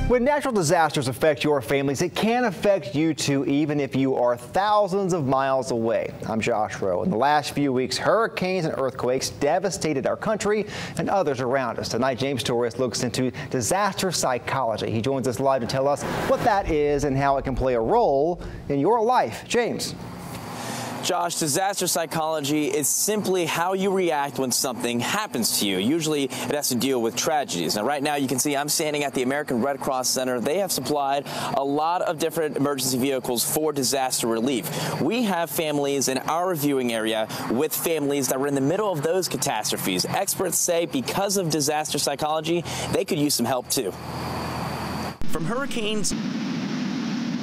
When natural disasters affect your families, it can affect you too, even if you are thousands of miles away. I'm Josh Rowe. In the last few weeks, hurricanes and earthquakes devastated our country and others around us. Tonight, James Torres looks into disaster psychology. He joins us live to tell us what that is and how it can play a role in your life. James. Josh, disaster psychology is simply how you react when something happens to you. Usually it has to deal with tragedies. Now, right now you can see I'm standing at the American Red Cross Center. They have supplied a lot of different emergency vehicles for disaster relief. We have families in our viewing area with families that were in the middle of those catastrophes. Experts say because of disaster psychology, they could use some help too. From hurricanes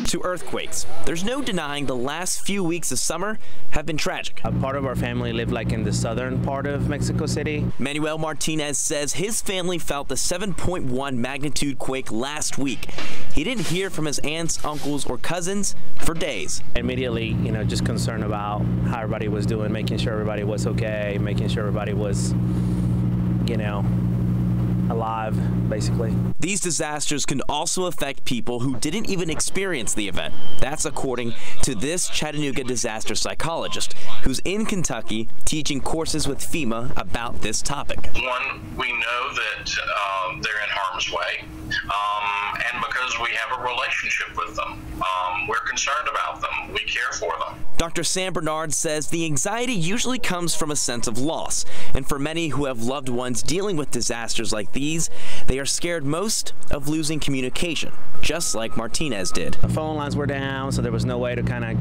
to earthquakes, there's no denying the last few weeks of summer have been tragic. A part of our family lived in the southern part of Mexico City. Manuel Martinez says his family felt the 7.1 magnitude quake last week. He didn't hear from his aunts, uncles, or cousins for days. Immediately, just concerned about how everybody was doing, making sure everybody was okay, making sure everybody was, alive, basically. These disasters can also affect people who didn't even experience the event. That's according to this Chattanooga disaster psychologist who's in Kentucky teaching courses with FEMA about this topic. One, we know that they're in harm's way, and because we have a relationship with them, we're concerned about them, we care for them. Dr. Sam Bernard says the anxiety usually comes from a sense of loss, and for many who have loved ones dealing with disasters like these, they are scared most of losing communication, just like Martinez did. The phone lines were down, so there was no way to kind of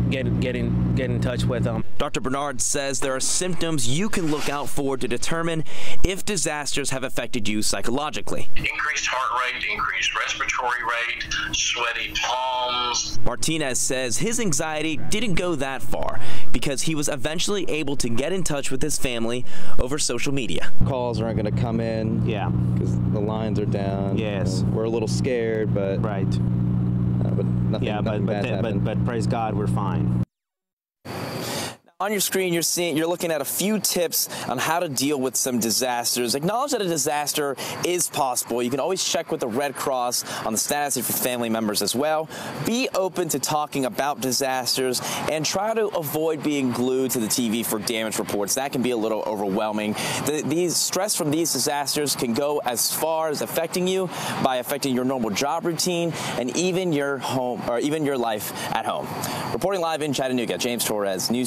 get in touch with them. Dr. Bernard says there are symptoms you can look out for to determine if disasters have affected you psychologically. Increased heart rate, increased respiratory rate, sweaty palms. Martinez says his anxiety didn't go that far because he was eventually able to get in touch with his family over social media. Calls aren't going to come in. Yeah. Because the lines are down. Yes. We're a little scared, but right. But nothing bad's happened. But praise God, we're fine. On your screen, you're looking at a few tips on how to deal with some disasters. Acknowledge that a disaster is possible. You can always check with the Red Cross on the status of your family members as well. Be open to talking about disasters and try to avoid being glued to the TV for damage reports. That can be a little overwhelming. These stress from these disasters can go as far as affecting you by affecting your normal job routine and even your home or even your life at home. Reporting live in Chattanooga, James Torres, News.